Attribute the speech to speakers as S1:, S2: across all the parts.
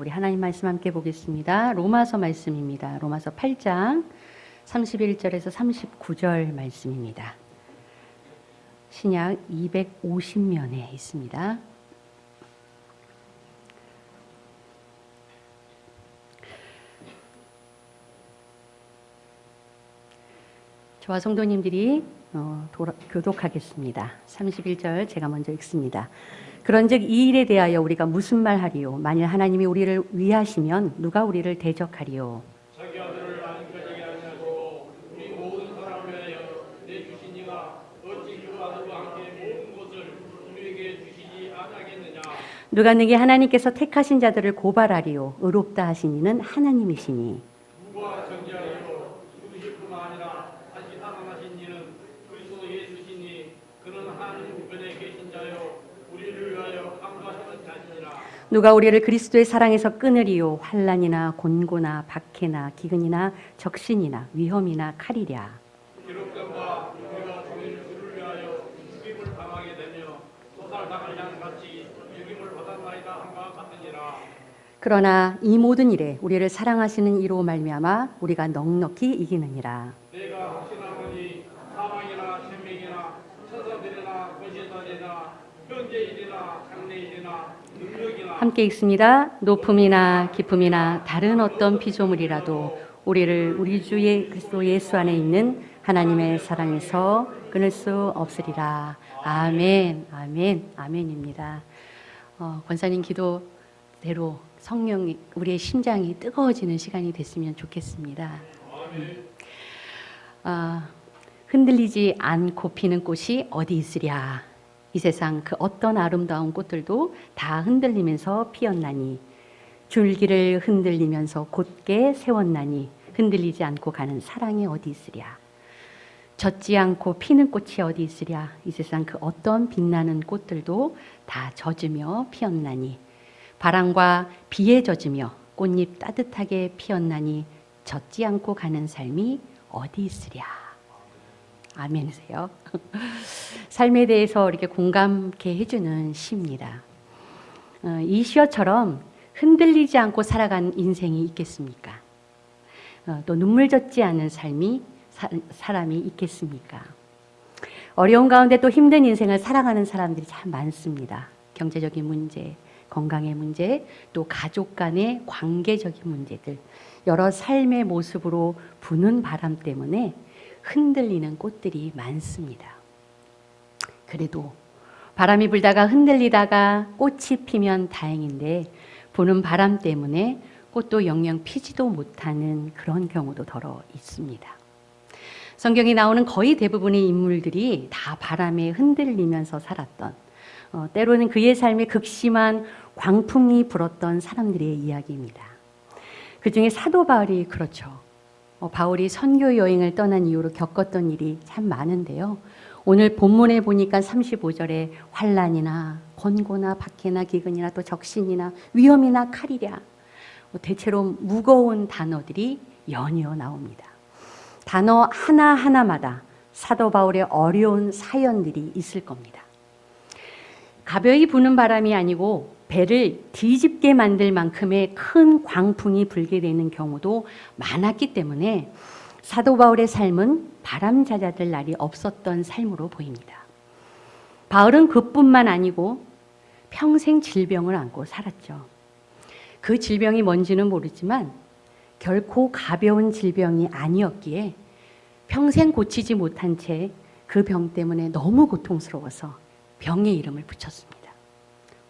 S1: 우리 하나님 말씀 함께 보겠습니다. 로마서 말씀입니다. 로마서 8장 31절에서 39절 말씀입니다. 신약 250면에 있습니다. 저와 성도님들이 교독하겠습니다. 31절 제가 먼저 읽습니다. 그런즉 이 일에 대하여 우리가 무슨 말하리요? 만일 하나님이 우리를 위하시면 누가 우리를 대적하리요?
S2: 자기 아들을 아님까지 아니하시고 우리 모든 사람을 위하여 내주신 이가 어찌 그 아들과 함께 모든 것을 우리에게 주시지 아니하겠느냐?
S1: 누가 내게 하나님께서 택하신 자들을 고발하리요? 의롭다 하신 이는 하나님이시니.
S2: 누가 정죄하리요? 누구실 뿐만 아니라 다시 살아나신 이는 그리스도 예수시니 그는 하나님 우편에 계신 자요 우리를 위하여 감수하시는 자시니라.
S1: 누가 우리를 그리스도의 사랑에서 끊으리요? 환난이나 곤고나 박해나 기근이나 적신이나 위험이나 칼이랴.
S2: 기록된 바 우리가 종일 주를 위하여 죽임을 당하게 되며 소살당할 양같이 죽임을 받았나이다 함과 같으니라.
S1: 그러나 이 모든 일에 우리를 사랑하시는 이로 말미암아 우리가 넉넉히 이기느니라.
S2: 내가 확신하노니 사망이나 생명이나 천사들이나 권세자들이나 현재일이나 장래일이나 능력이나
S1: 함께 읽습니다. 높음이나 깊음이나 다른 어떤 피조물이라도 우리를 우리 주 그리스도 예수 안에 있는 하나님의 사랑에서 끊을 수 없으리라. 아멘, 아멘, 아멘입니다. 권사님 기도대로 성령이 우리의 심장이 뜨거워지는 시간이 됐으면 좋겠습니다. 흔들리지 않고 피는 꽃이 어디 있으랴. 이 세상 그 어떤 아름다운 꽃들도 다 흔들리면서 피었나니 줄기를 흔들리면서 곧게 세웠나니 흔들리지 않고 가는 사랑이 어디 있으랴. 젖지 않고 피는 꽃이 어디 있으랴. 이 세상 그 어떤 빛나는 꽃들도 다 젖으며 피었나니 바람과 비에 젖으며 꽃잎 따뜻하게 피었나니 젖지 않고 가는 삶이 어디 있으랴. 아멘이세요. 삶에 대해서 이렇게 공감케 해주는 시입니다. 이 시어처럼 흔들리지 않고 살아가는 인생이 있겠습니까? 또 눈물 젖지 않은 사람이 있겠습니까? 어려운 가운데 또 힘든 인생을 살아가는 사람들이 참 많습니다. 경제적인 문제, 건강의 문제, 또 가족 간의 관계적인 문제들, 여러 삶의 모습으로 부는 바람 때문에 흔들리는 꽃들이 많습니다. 그래도 바람이 불다가 흔들리다가 꽃이 피면 다행인데 부는 바람 때문에 꽃도 영영 피지도 못하는 그런 경우도 더러 있습니다. 성경에 나오는 거의 대부분의 인물들이 다 바람에 흔들리면서 살았던, 때로는 그의 삶에 극심한 광풍이 불었던 사람들의 이야기입니다. 그 중에 사도 바울이 그렇죠. 바울이 선교 여행을 떠난 이후로 겪었던 일이 참 많은데요. 오늘 본문에 보니까 35절에 환난이나 권고나 박해나 기근이나 또 적신이나 위험이나 칼이랴. 대체로 무거운 단어들이 연이어 나옵니다. 단어 하나하나마다 사도 바울의 어려운 사연들이 있을 겁니다. 가벼이 부는 바람이 아니고 배를 뒤집게 만들 만큼의 큰 광풍이 불게 되는 경우도 많았기 때문에 사도 바울의 삶은 바람잡아들 날이 없었던 삶으로 보입니다. 바울은 그뿐만 아니고 평생 질병을 안고 살았죠. 그 질병이 뭔지는 모르지만 결코 가벼운 질병이 아니었기에 평생 고치지 못한 채 그 병 때문에 너무 고통스러워서 병의 이름을 붙였습니다.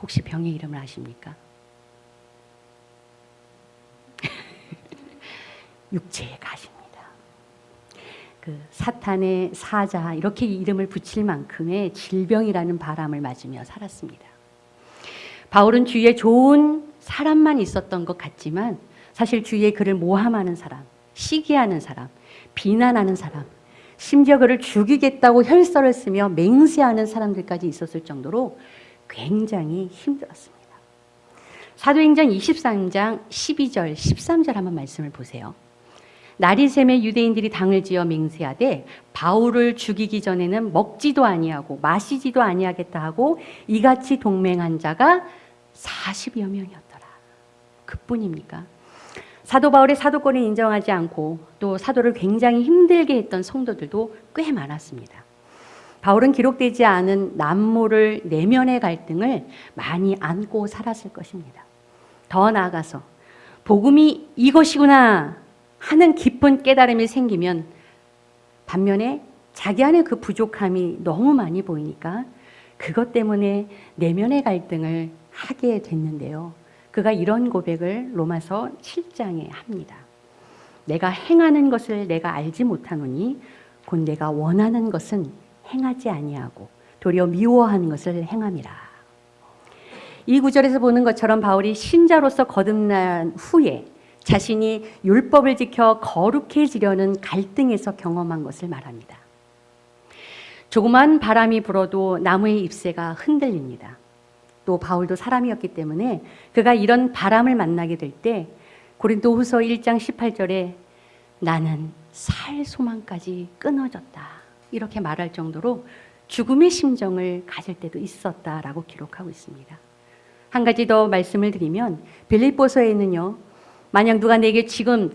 S1: 혹시 병의 이름을 아십니까? 육체의 가시입니다. 그 사탄의 사자 이렇게 이름을 붙일 만큼의 질병이라는 바람을 맞으며 살았습니다. 바울은 주위에 좋은 사람만 있었던 것 같지만 사실 주위에 그를 모함하는 사람, 시기하는 사람, 비난하는 사람, 심지어 그를 죽이겠다고 혈서를 쓰며 맹세하는 사람들까지 있었을 정도로 굉장히 힘들었습니다. 사도행전 23장 12절, 13절 한번 말씀을 보세요. 날이 새매 유대인들이 당을 지어 맹세하되 바울을 죽이기 전에는 먹지도 아니하고 마시지도 아니하겠다 하고 이같이 동맹한 자가 40여 명이었더라. 그 덕분입니까? 사도 바울의 사도권을 인정하지 않고 또 사도를 굉장히 힘들게 했던 성도들도 꽤 많았습니다. 바울은 기록되지 않은 남모를 내면의 갈등을 많이 안고 살았을 것입니다. 더 나아가서 복음이 이것이구나 하는 깊은 깨달음이 생기면 반면에 자기 안에 그 부족함이 너무 많이 보이니까 그것 때문에 내면의 갈등을 하게 됐는데요. 그가 이런 고백을 로마서 7장에 합니다. 내가 행하는 것을 내가 알지 못하노니 곧 내가 원하는 것은 행하지 아니하고 도리어 미워하는 것을 행함이라. 이 구절에서 보는 것처럼 바울이 신자로서 거듭난 후에 자신이 율법을 지켜 거룩해지려는 갈등에서 경험한 것을 말합니다. 조그만 바람이 불어도 나무의 잎새가 흔들립니다. 또 바울도 사람이었기 때문에 그가 이런 바람을 만나게 될 때 고린도후서 1장 18절에 나는 살 소망까지 끊어졌다 이렇게 말할 정도로 죽음의 심정을 가질 때도 있었다라고 기록하고 있습니다. 한 가지 더 말씀을 드리면 빌립보서에는요, 만약 누가 내게 지금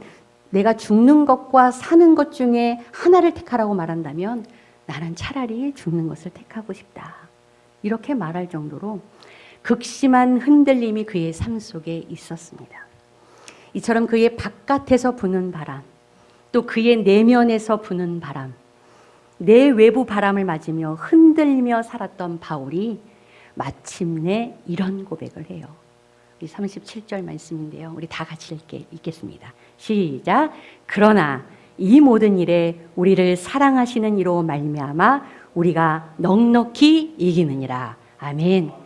S1: 내가 죽는 것과 사는 것 중에 하나를 택하라고 말한다면 나는 차라리 죽는 것을 택하고 싶다 이렇게 말할 정도로 극심한 흔들림이 그의 삶 속에 있었습니다. 이처럼 그의 바깥에서 부는 바람, 또 그의 내면에서 부는 바람, 내 외부 바람을 맞으며 흔들며 살았던 바울이 마침내 이런 고백을 해요. 37절 말씀인데요. 우리 다 같이 읽겠습니다. 시작. 그러나 이 모든 일에 우리를 사랑하시는 이로 말미암아 우리가 넉넉히 이기느니라. 아멘.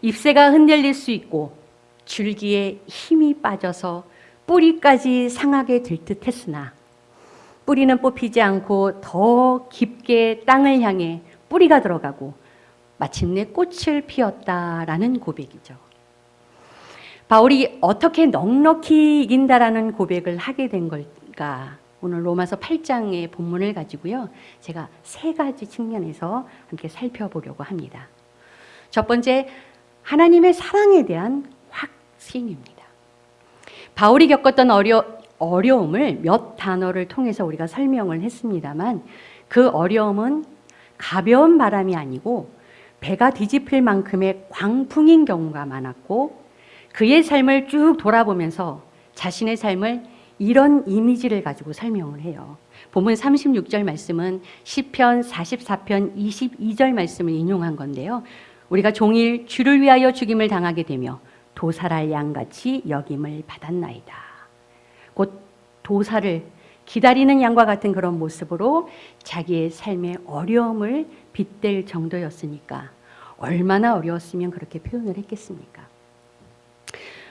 S1: 잎새가 흔들릴 수 있고 줄기에 힘이 빠져서 뿌리까지 상하게 될 듯 했으나 뿌리는 뽑히지 않고 더 깊게 땅을 향해 뿌리가 들어가고 마침내 꽃을 피웠다라는 고백이죠. 바울이 어떻게 넉넉히 이긴다라는 고백을 하게 된 걸까? 오늘 로마서 8장의 본문을 가지고요, 제가 세 가지 측면에서 함께 살펴보려고 합니다. 첫 번째, 하나님의 사랑에 대한 확신입니다. 바울이 겪었던 어려움을 몇 단어를 통해서 우리가 설명을 했습니다만 그 어려움은 가벼운 바람이 아니고 배가 뒤집힐 만큼의 광풍인 경우가 많았고 그의 삶을 쭉 돌아보면서 자신의 삶을 이런 이미지를 가지고 설명을 해요. 본문 36절 말씀은 시편 44편 22절 말씀을 인용한 건데요. 우리가 종일 주를 위하여 죽임을 당하게 되며 도살할 양같이 여김을 받았나이다. 곧 도살을 기다리는 양과 같은 그런 모습으로 자기의 삶의 어려움을 빗댈 정도였으니까 얼마나 어려웠으면 그렇게 표현을 했겠습니까?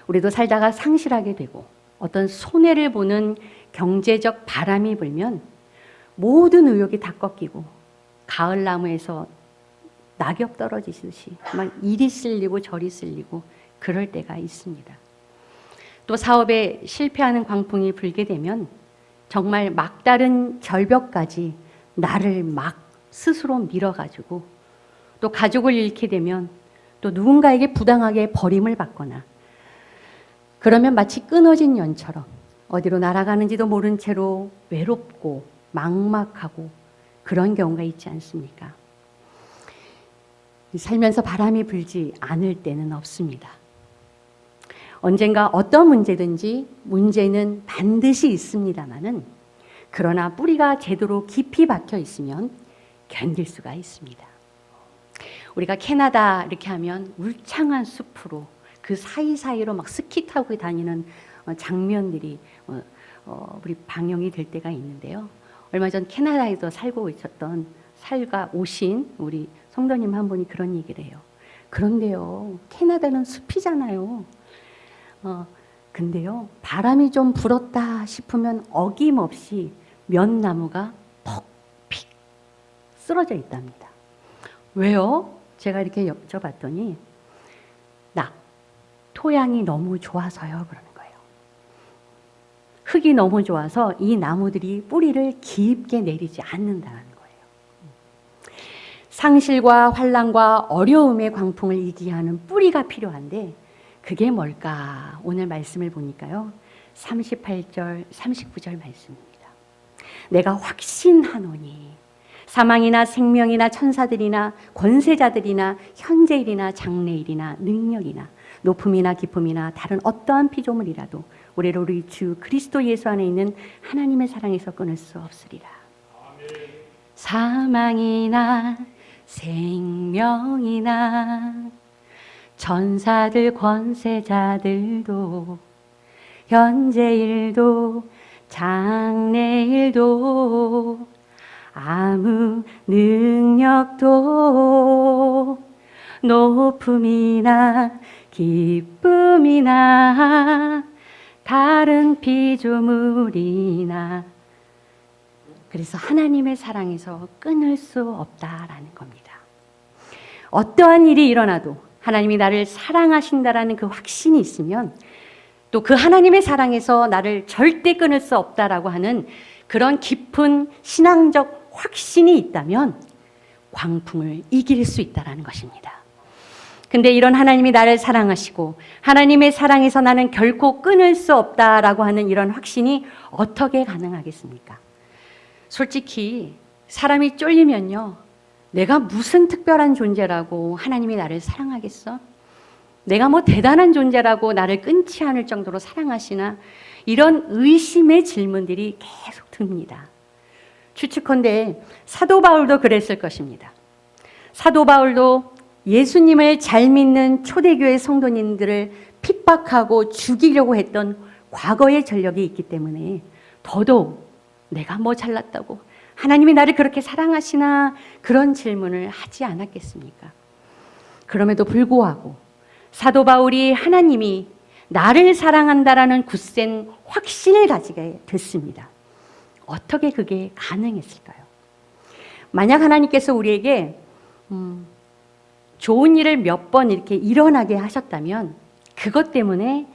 S1: 우리도 살다가 상실하게 되고 어떤 손해를 보는 경제적 바람이 불면 모든 의욕이 다 꺾이고 가을나무에서 낙엽 떨어지듯이 막 이리 쓸리고 저리 쓸리고 그럴 때가 있습니다. 또 사업에 실패하는 광풍이 불게 되면 정말 막다른 절벽까지 나를 막 스스로 밀어가지고 또 가족을 잃게 되면 또 누군가에게 부당하게 버림을 받거나 그러면 마치 끊어진 연처럼 어디로 날아가는지도 모른 채로 외롭고 막막하고 그런 경우가 있지 않습니까? 살면서 바람이 불지 않을 때는 없습니다. 언젠가 어떤 문제는 반드시 있습니다만은 그러나 뿌리가 제대로 깊이 박혀 있으면 견딜 수가 있습니다. 우리가 캐나다 이렇게 하면 울창한 숲으로 그 사이사이로 막 스키 타고 다니는 장면들이 우리 방영이 될 때가 있는데요. 얼마 전 캐나다에서 살고 있었던 살가 오신 우리 성도님 한 분이 그런 얘기를 해요. 그런데요, 캐나다는 숲이잖아요. 근데요, 바람이 좀 불었다 싶으면 어김없이 몇 나무가 퍽픽 쓰러져 있답니다. 왜요? 제가 이렇게 여쭤봤더니 토양이 너무 좋아서요 그러는 거예요. 흙이 너무 좋아서 이 나무들이 뿌리를 깊게 내리지 않는다는 거예요. 상실과 환난과 어려움의 광풍을 이기하는 뿌리가 필요한데 그게 뭘까? 오늘 말씀을 보니까요. 38절, 39절 말씀입니다. 내가 확신하노니 사망이나 생명이나 천사들이나 권세자들이나 현재일이나 장래일이나 능력이나 높음이나 깊음이나 다른 어떠한 피조물이라도 우리를 우리 주 그리스도 예수 안에 있는 하나님의 사랑에서 끊을 수 없으리라. 사망이나 생명이나 천사들 권세자들도 현재일도 장래일도 아무 능력도 높음이나 기쁨이나 다른 피조물이나 그래서 하나님의 사랑에서 끊을 수 없다라는 겁니다. 어떠한 일이 일어나도 하나님이 나를 사랑하신다라는 그 확신이 있으면 또 그 하나님의 사랑에서 나를 절대 끊을 수 없다라고 하는 그런 깊은 신앙적 확신이 있다면 광풍을 이길 수 있다라는 것입니다. 근데 이런 하나님이 나를 사랑하시고 하나님의 사랑에서 나는 결코 끊을 수 없다라고 하는 이런 확신이 어떻게 가능하겠습니까? 솔직히 사람이 쫄리면요, 내가 무슨 특별한 존재라고 하나님이 나를 사랑하겠어? 내가 뭐 대단한 존재라고 나를 끊지 않을 정도로 사랑하시나? 이런 의심의 질문들이 계속 듭니다. 추측컨대 사도 바울도 그랬을 것입니다. 사도 바울도 예수님을 잘 믿는 초대교회 성도님들을 핍박하고 죽이려고 했던 과거의 전력이 있기 때문에 더더욱 내가 뭐 잘났다고 하나님이 나를 그렇게 사랑하시나 그런 질문을 하지 않았겠습니까? 그럼에도 불구하고 사도 바울이 하나님이 나를 사랑한다라는 굳센 확신을 가지게 됐습니다. 어떻게 그게 가능했을까요? 만약 하나님께서 우리에게 좋은 일을 몇 번 이렇게 일어나게 하셨다면 그것 때문에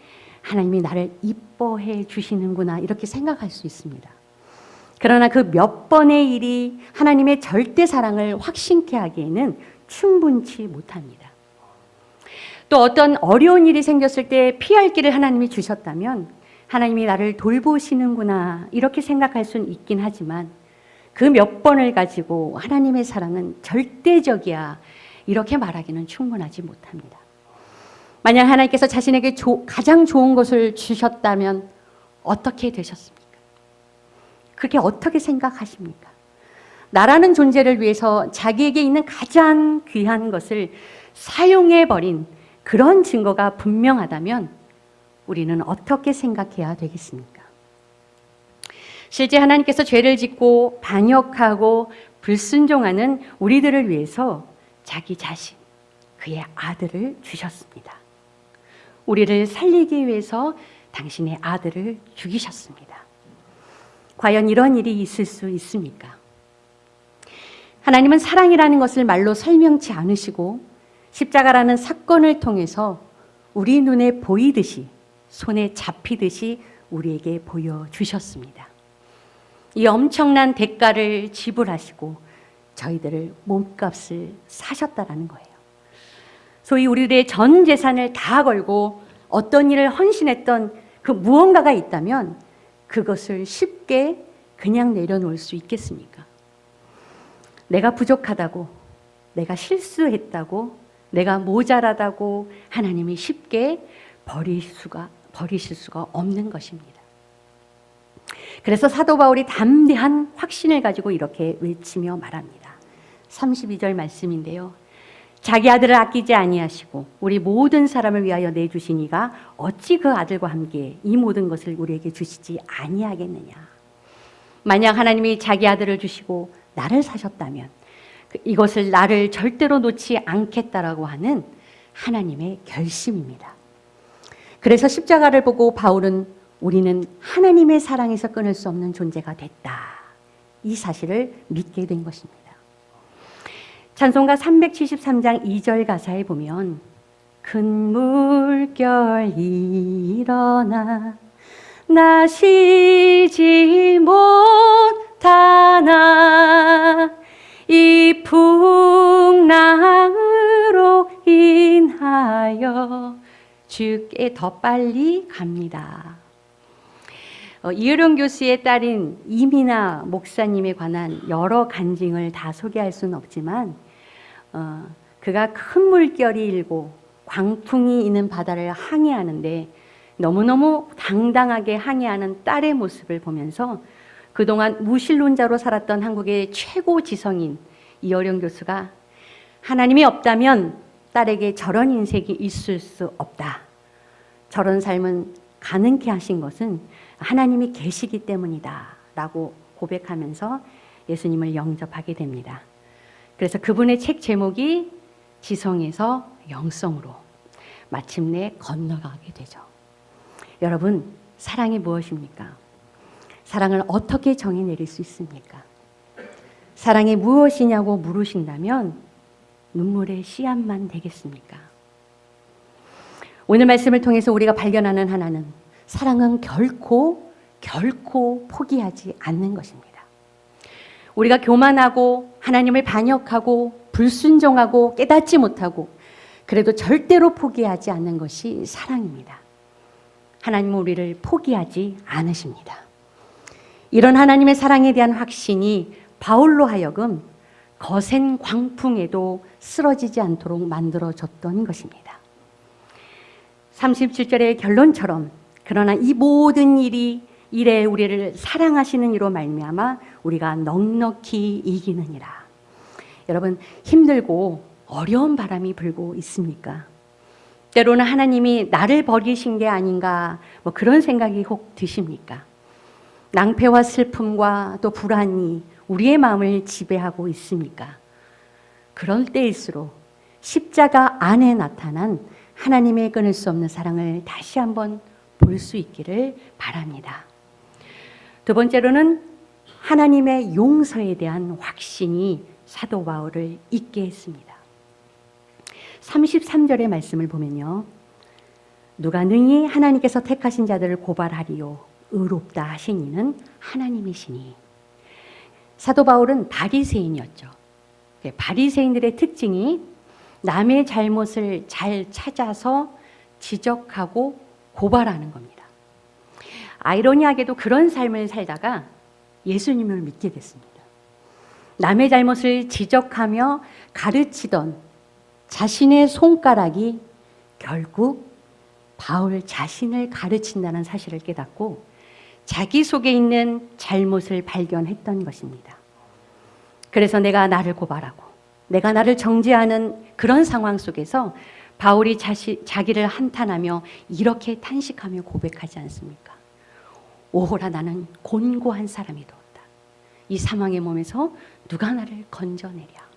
S1: 하나님이 나를 이뻐해 주시는구나 이렇게 생각할 수 있습니다. 그러나 그 몇 번의 일이 하나님의 절대 사랑을 확신케 하기에는 충분치 못합니다. 또 어떤 어려운 일이 생겼을 때 피할 길을 하나님이 주셨다면 하나님이 나를 돌보시는구나 이렇게 생각할 수는 있긴 하지만 그 몇 번을 가지고 하나님의 사랑은 절대적이야 이렇게 말하기는 충분하지 못합니다. 만약 하나님께서 자신에게 가장 좋은 것을 주셨다면 어떻게 되셨습니까? 그렇게 어떻게 생각하십니까? 나라는 존재를 위해서 자기에게 있는 가장 귀한 것을 사용해버린 그런 증거가 분명하다면 우리는 어떻게 생각해야 되겠습니까? 실제 하나님께서 죄를 짓고 반역하고 불순종하는 우리들을 위해서 자기 자신, 그의 아들을 주셨습니다. 우리를 살리기 위해서 당신의 아들을 죽이셨습니다. 과연 이런 일이 있을 수 있습니까? 하나님은 사랑이라는 것을 말로 설명치 않으시고 십자가라는 사건을 통해서 우리 눈에 보이듯이 손에 잡히듯이 우리에게 보여주셨습니다. 이 엄청난 대가를 지불하시고 저희들을 몸값을 사셨다라는 거예요. 소위 우리들의 전 재산을 다 걸고 어떤 일을 헌신했던 그 무언가가 있다면 그것을 쉽게 그냥 내려놓을 수 있겠습니까? 내가 부족하다고, 내가 실수했다고, 내가 모자라다고 하나님이 쉽게 버리실 수가 없는 것입니다. 그래서 사도 바울이 담대한 확신을 가지고 이렇게 외치며 말합니다. 32절 말씀인데요. 자기 아들을 아끼지 아니하시고 우리 모든 사람을 위하여 내주신 이가 어찌 그 아들과 함께 이 모든 것을 우리에게 주시지 아니하겠느냐. 만약 하나님이 자기 아들을 주시고 나를 사셨다면 이것을 나를 절대로 놓지 않겠다라고 하는 하나님의 결심입니다. 그래서 십자가를 보고 바울은 우리는 하나님의 사랑에서 끊을 수 없는 존재가 됐다. 이 사실을 믿게 된 것입니다. 찬송가 373장 2절 가사에 보면 큰 물결 일어나 나 쉬지 못하나 이 풍랑으로 인하여 주께 더 빨리 갑니다. 이효령 교수의 딸인 이민아 목사님에 관한 여러 간증을 다 소개할 수는 없지만 그가 큰 물결이 일고 광풍이 있는 바다를 항해하는데 너무너무 당당하게 항해하는 딸의 모습을 보면서 그동안 무신론자로 살았던 한국의 최고 지성인 이효령 교수가 하나님이 없다면 딸에게 저런 인생이 있을 수 없다. 저런 삶은 가능케 하신 것은 하나님이 계시기 때문이다 라고 고백하면서 예수님을 영접하게 됩니다. 그래서 그분의 책 제목이 지성에서 영성으로 마침내 건너가게 되죠. 여러분, 사랑이 무엇입니까? 사랑을 어떻게 정의내릴 수 있습니까? 사랑이 무엇이냐고 물으신다면 눈물의 씨앗만 되겠습니까? 오늘 말씀을 통해서 우리가 발견하는 하나는 사랑은 결코 포기하지 않는 것입니다. 우리가 교만하고 하나님을 반역하고 불순종하고 깨닫지 못하고 그래도 절대로 포기하지 않는 것이 사랑입니다. 하나님은 우리를 포기하지 않으십니다. 이런 하나님의 사랑에 대한 확신이 바울로 하여금 거센 광풍에도 쓰러지지 않도록 만들어졌던 것입니다. 37절의 결론처럼 그러나 이 모든 일에 우리를 사랑하시는 이로 말미암아 우리가 넉넉히 이기느니라. 여러분, 힘들고 어려운 바람이 불고 있습니까? 때로는 하나님이 나를 버리신 게 아닌가 그런 생각이 혹 드십니까? 낭패와 슬픔과 또 불안이 우리의 마음을 지배하고 있습니까? 그럴 때일수록 십자가 안에 나타난 하나님의 끊을 수 없는 사랑을 다시 한번 볼 수 있기를 바랍니다. 두 번째로는 하나님의 용서에 대한 확신이 사도 바울을 잊게 했습니다. 33절의 말씀을 보면요. 누가 능히 하나님께서 택하신 자들을 고발하리요 의롭다 하신 이는 하나님이시니. 사도 바울은 바리새인이었죠. 바리새인들의 특징이 남의 잘못을 잘 찾아서 지적하고 고발하는 겁니다. 아이러니하게도 그런 삶을 살다가 예수님을 믿게 됐습니다. 남의 잘못을 지적하며 가르치던 자신의 손가락이 결국 바울 자신을 가르친다는 사실을 깨닫고 자기 속에 있는 잘못을 발견했던 것입니다. 그래서 내가 나를 고발하고 내가 나를 정죄하는 그런 상황 속에서 바울이 자기를 한탄하며 이렇게 탄식하며 고백하지 않습니까? 오호라 나는 곤고한 사람이 되었다. 이 사망의 몸에서 누가 나를 건져내랴.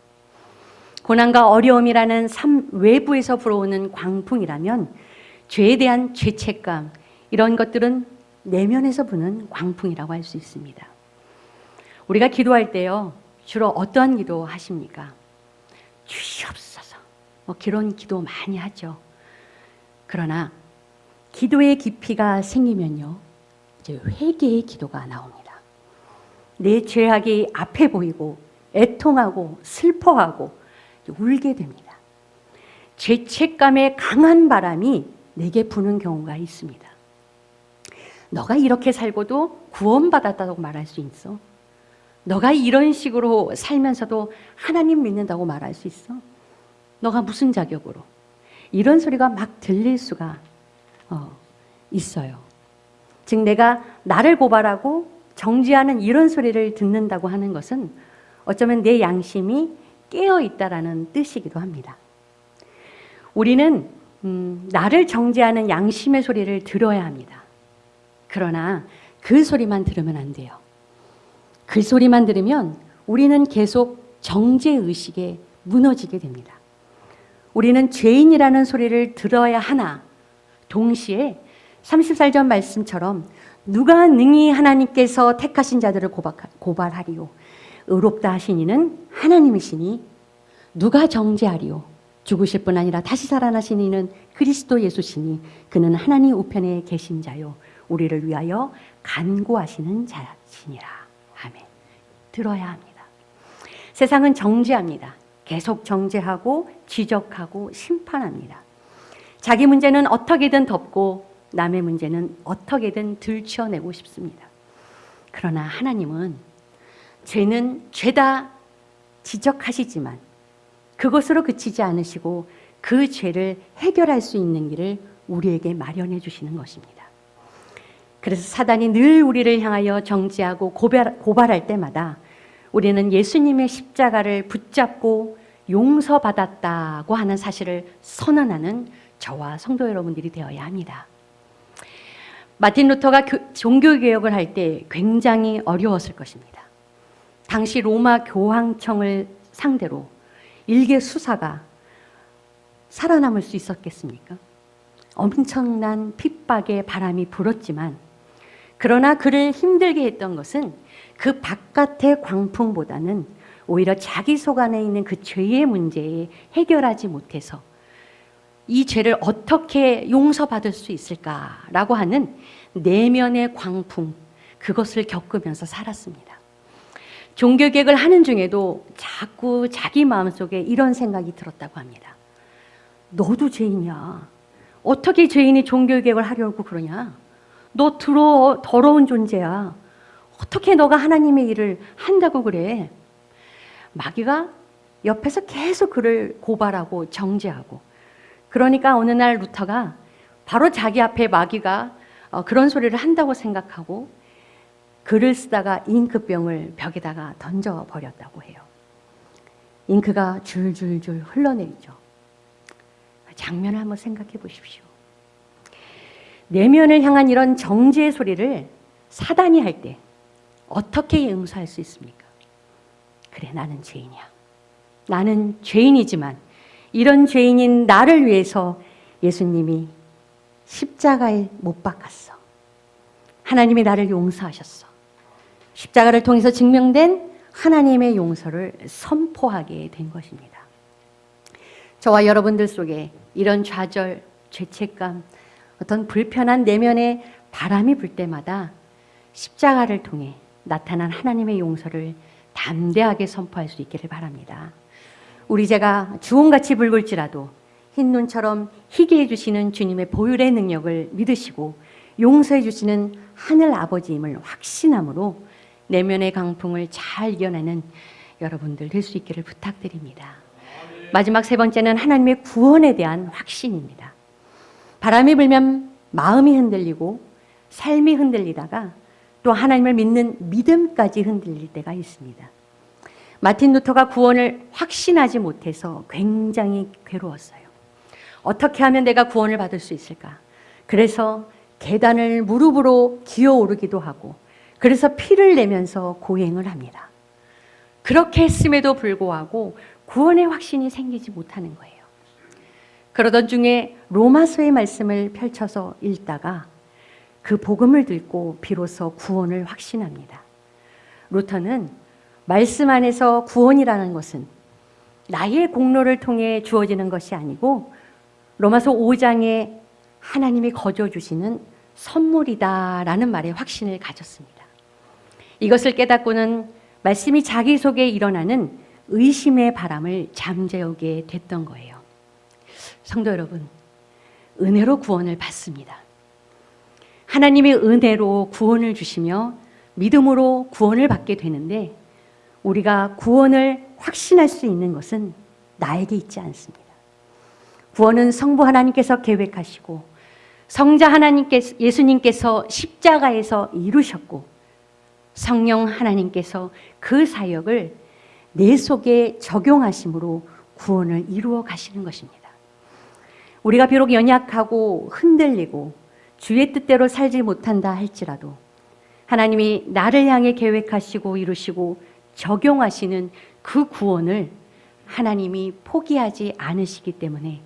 S1: 고난과 어려움이라는 외부에서 불어오는 광풍이라면 죄에 대한 죄책감 이런 것들은 내면에서 부는 광풍이라고 할 수 있습니다. 우리가 기도할 때요 주로 어떠한 기도 하십니까? 주시옵소서 그런 기도 많이 하죠. 그러나 기도의 깊이가 생기면요 이제 회개의 기도가 나옵니다. 내 죄악이 앞에 보이고 애통하고 슬퍼하고 울게 됩니다. 죄책감의 강한 바람이 내게 부는 경우가 있습니다. 너가 이렇게 살고도 구원받았다고 말할 수 있어? 너가 이런 식으로 살면서도 하나님 믿는다고 말할 수 있어? 너가 무슨 자격으로? 이런 소리가 막 들릴 수가 있어요. 즉 내가 나를 고발하고 정죄하는 이런 소리를 듣는다고 하는 것은 어쩌면 내 양심이 깨어있다라는 뜻이기도 합니다. 우리는 나를 정죄하는 양심의 소리를 들어야 합니다. 그러나 그 소리만 들으면 안 돼요. 그 소리만 들으면 우리는 계속 정죄의식에 무너지게 됩니다. 우리는 죄인이라는 소리를 들어야 하나 동시에 34절 말씀처럼 누가 능히 하나님께서 택하신 자들을 고발하리요 의롭다 하신 이는 하나님이시니 누가 정죄하리요 죽으실 뿐 아니라 다시 살아나신 이는 그리스도 예수시니 그는 하나님 우편에 계신 자요 우리를 위하여 간구하시는 자시니라. 아멘. 들어야 합니다. 세상은 정죄합니다. 계속 정죄하고 지적하고 심판합니다. 자기 문제는 어떻게든 덮고 남의 문제는 어떻게든 들춰내고 싶습니다. 그러나 하나님은 죄는 죄다 지적하시지만 그것으로 그치지 않으시고 그 죄를 해결할 수 있는 길을 우리에게 마련해 주시는 것입니다. 그래서 사단이 늘 우리를 향하여 정죄하고 고발할 때마다 우리는 예수님의 십자가를 붙잡고 용서받았다고 하는 사실을 선언하는 저와 성도 여러분들이 되어야 합니다. 마틴 루터가 종교개혁을 할 때 굉장히 어려웠을 것입니다. 당시 로마 교황청을 상대로 일개 수사가 살아남을 수 있었겠습니까? 엄청난 핍박의 바람이 불었지만 그러나 그를 힘들게 했던 것은 그 바깥의 광풍보다는 오히려 자기 속 안에 있는 그 죄의 문제에 해결하지 못해서 이 죄를 어떻게 용서받을 수 있을까라고 하는 내면의 광풍, 그것을 겪으면서 살았습니다. 종교개혁을 하는 중에도 자꾸 자기 마음속에 이런 생각이 들었다고 합니다. 너도 죄인이야. 어떻게 죄인이 종교개혁을 하려고 그러냐? 너 더러운 존재야. 어떻게 너가 하나님의 일을 한다고 그래? 마귀가 옆에서 계속 그를 고발하고 정죄하고, 그러니까 어느 날 루터가 바로 자기 앞에 마귀가 그런 소리를 한다고 생각하고 글을 쓰다가 잉크병을 벽에다가 던져버렸다고 해요. 잉크가 줄줄줄 흘러내리죠. 장면을 한번 생각해 보십시오. 내면을 향한 이런 정죄의 소리를 사단이 할 때 어떻게 용서할 수 있습니까? 그래, 나는 죄인이야. 나는 죄인이지만 이런 죄인인 나를 위해서 예수님이 십자가에 못 박았어. 하나님이 나를 용서하셨어. 십자가를 통해서 증명된 하나님의 용서를 선포하게 된 것입니다. 저와 여러분들 속에 이런 좌절, 죄책감, 어떤 불편한 내면의 바람이 불 때마다 십자가를 통해 나타난 하나님의 용서를 담대하게 선포할 수 있기를 바랍니다. 우리 죄가 주홍같이 붉을지라도 흰 눈처럼 희게 해주시는 주님의 보혈의 능력을 믿으시고 용서해 주시는 하늘 아버지임을 확신함으로 내면의 강풍을 잘 이겨내는 여러분들 될 수 있기를 부탁드립니다. 마지막 세 번째는 하나님의 구원에 대한 확신입니다. 바람이 불면 마음이 흔들리고 삶이 흔들리다가 또 하나님을 믿는 믿음까지 흔들릴 때가 있습니다. 마틴 루터가 구원을 확신하지 못해서 굉장히 괴로웠어요. 어떻게 하면 내가 구원을 받을 수 있을까? 그래서 계단을 무릎으로 기어오르기도 하고 그래서 피를 내면서 고행을 합니다. 그렇게 했음에도 불구하고 구원의 확신이 생기지 못하는 거예요. 그러던 중에 로마서의 말씀을 펼쳐서 읽다가 그 복음을 듣고 비로소 구원을 확신합니다. 루터는 말씀 안에서 구원이라는 것은 나의 공로를 통해 주어지는 것이 아니고 로마서 5장에 하나님이 거저 주시는 선물이다라는 말에 확신을 가졌습니다. 이것을 깨닫고는 말씀이 자기 속에 일어나는 의심의 바람을 잠재우게 됐던 거예요. 성도 여러분, 은혜로 구원을 받습니다. 하나님의 은혜로 구원을 주시며 믿음으로 구원을 받게 되는데 우리가 구원을 확신할 수 있는 것은 나에게 있지 않습니다. 구원은 성부 하나님께서 계획하시고 성자 하나님께서 예수님께서 십자가에서 이루셨고 성령 하나님께서 그 사역을 내 속에 적용하심으로 구원을 이루어 가시는 것입니다. 우리가 비록 연약하고 흔들리고 주의 뜻대로 살지 못한다 할지라도 하나님이 나를 향해 계획하시고 이루시고 적용하시는 그 구원을 하나님이 포기하지 않으시기 때문에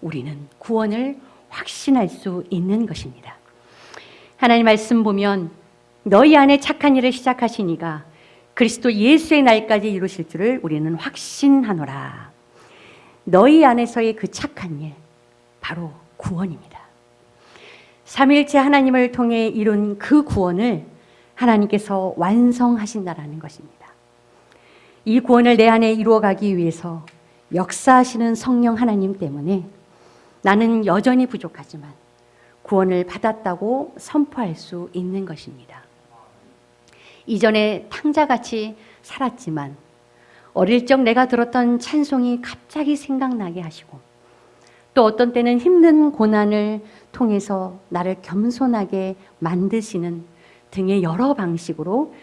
S1: 우리는 구원을 확신할 수 있는 것입니다. 하나님 말씀 보면 너희 안에 착한 일을 시작하시니가 그리스도 예수의 날까지 이루실 줄을 우리는 확신하노라. 너희 안에서의 그 착한 일, 바로 구원입니다. 삼위일체 하나님을 통해 이룬 그 구원을 하나님께서 완성하신다라는 것입니다. 이 구원을 내 안에 이루어가기 위해서 역사하시는 성령 하나님 때문에 나는 여전히 부족하지만 구원을 받았다고 선포할 수 있는 것입니다. 이전에 탕자같이 살았지만 어릴 적 내가 들었던 찬송이 갑자기 생각나게 하시고, 또 어떤 때는 힘든 고난을 통해서 나를 겸손하게 만드시는 등의 여러 방식으로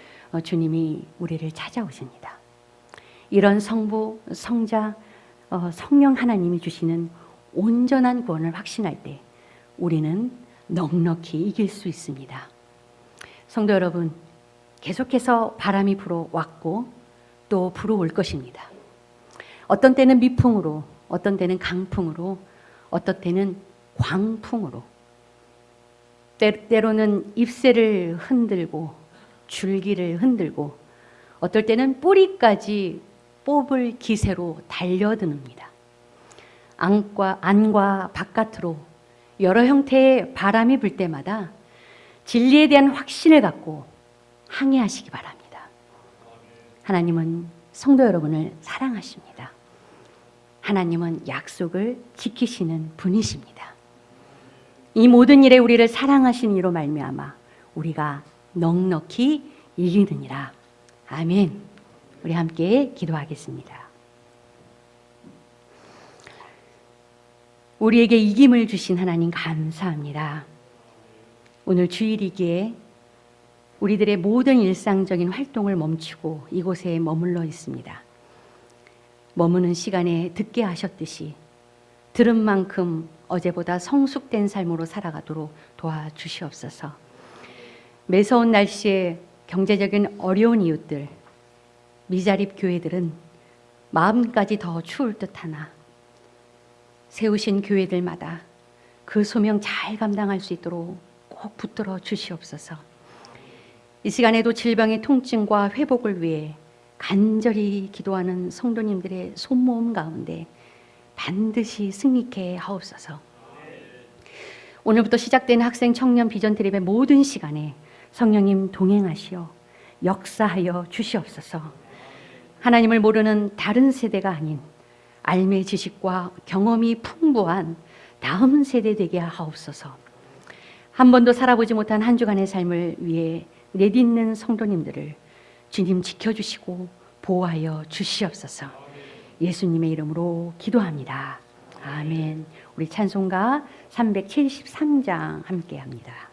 S1: 주님이 우리를 찾아오십니다. 이런 성부, 성자, 성령 하나님이 주시는 온전한 구원을 확신할 때 우리는 넉넉히 이길 수 있습니다. 성도 여러분, 계속해서 바람이 불어왔고 또 불어올 것입니다. 어떤 때는 미풍으로, 어떤 때는 강풍으로, 어떤 때는 광풍으로, 때로는 잎새를 흔들고 줄기를 흔들고, 어떨 때는 뿌리까지 뽑을 기세로 달려드는니다. 안과 바깥으로 여러 형태의 바람이 불 때마다 진리에 대한 확신을 갖고 항해하시기 바랍니다. 하나님은 성도 여러분을 사랑하십니다. 하나님은 약속을 지키시는 분이십니다. 이 모든 일에 우리를 사랑하신 이로 말미암아 우리가 넉넉히 이기느니라. 아멘. 우리 함께 기도하겠습니다. 우리에게 이김을 주신 하나님 감사합니다. 오늘 주일이기에 우리들의 모든 일상적인 활동을 멈추고 이곳에 머물러 있습니다. 머무는 시간에 듣게 하셨듯이 들은 만큼 어제보다 성숙된 삶으로 살아가도록 도와주시옵소서. 매서운 날씨에 경제적인 어려운 이웃들, 미자립 교회들은 마음까지 더 추울 듯하나 세우신 교회들마다 그 소명 잘 감당할 수 있도록 꼭 붙들어 주시옵소서. 이 시간에도 질병의 통증과 회복을 위해 간절히 기도하는 성도님들의 손모음 가운데 반드시 승리케 하옵소서. 오늘부터 시작되는 학생 청년 비전 트립의 모든 시간에 성령님 동행하시어 역사하여 주시옵소서. 하나님을 모르는 다른 세대가 아닌 알매 지식과 경험이 풍부한 다음 세대 되게 하옵소서. 한 번도 살아보지 못한 한 주간의 삶을 위해 내딛는 성도님들을 주님 지켜주시고 보호하여 주시옵소서. 예수님의 이름으로 기도합니다. 아멘. 우리 찬송가 373장 함께 합니다.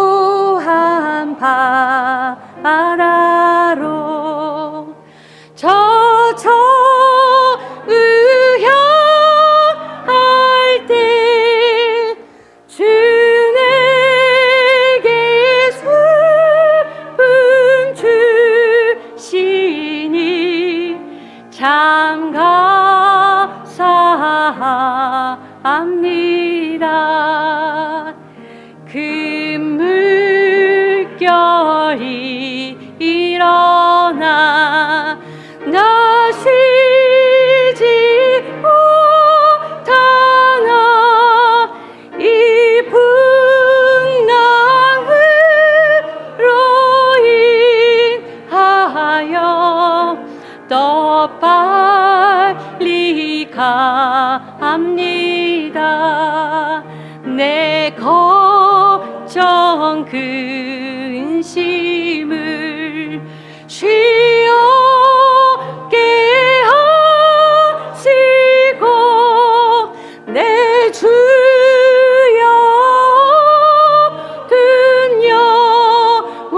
S1: 고요한 바다로 저쳐 의향할 때 주 내게 슬픔 주시니 참 감사합니다. 그 물결이 일어나 나 쉬지 못하나 이 풍랑으로 인하여 더 빨리 갑니다. 내 걱정 근심을 쉬었게 하시고 내 주여 든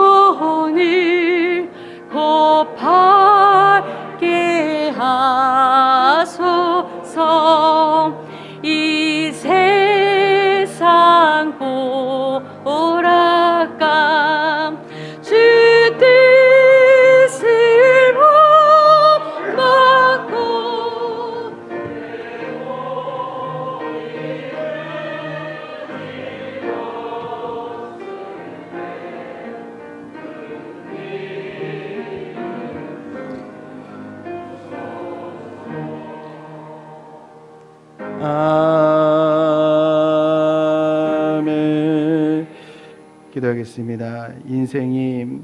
S1: 영혼을 곱하게 하소서. 이 세상 고락감 주 뜻을 못 받고
S3: 아멘. 기도하겠습니다. 인생이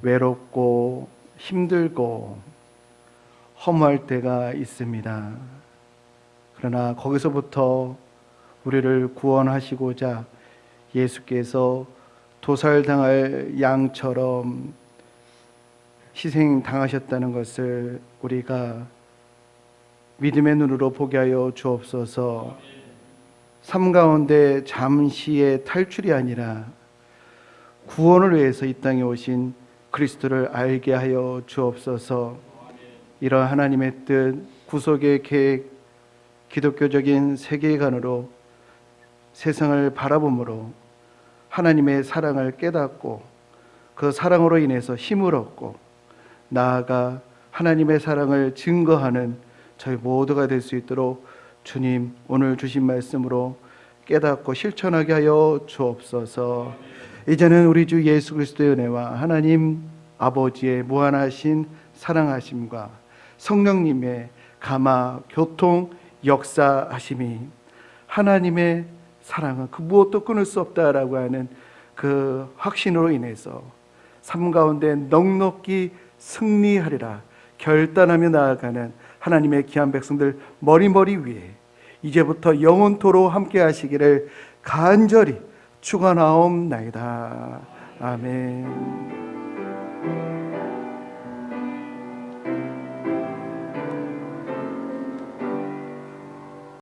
S3: 외롭고 힘들고 허무할 때가 있습니다. 그러나 거기서부터 우리를 구원하시고자 예수께서 도살당할 양처럼 희생당하셨다는 것을 우리가 믿음의 눈으로 보게 하여 주옵소서. 삶 가운데 잠시의 탈출이 아니라 구원을 위해서 이 땅에 오신 그리스도를 알게 하여 주옵소서. 이러한 하나님의 뜻, 구속의 계획, 기독교적인 세계관으로 세상을 바라봄으로 하나님의 사랑을 깨닫고 그 사랑으로 인해서 힘을 얻고 나아가 하나님의 사랑을 증거하는 저희 모두가 될 수 있도록 주님 오늘 주신 말씀으로 깨닫고 실천하게 하여 주옵소서. 이제는 우리 주 예수 그리스도의 은혜와 하나님 아버지의 무한하신 사랑하심과 성령님의 감화 교통 역사하심이 하나님의 사랑은 그 무엇도 끊을 수 없다라고 하는 그 확신으로 인해서 삶 가운데 넉넉히 승리하리라 결단하며 나아가는 하나님의 귀한 백성들 머리머리 위에 이제부터 영원토록 함께 하시기를 간절히 축원하옵나이다. 아멘.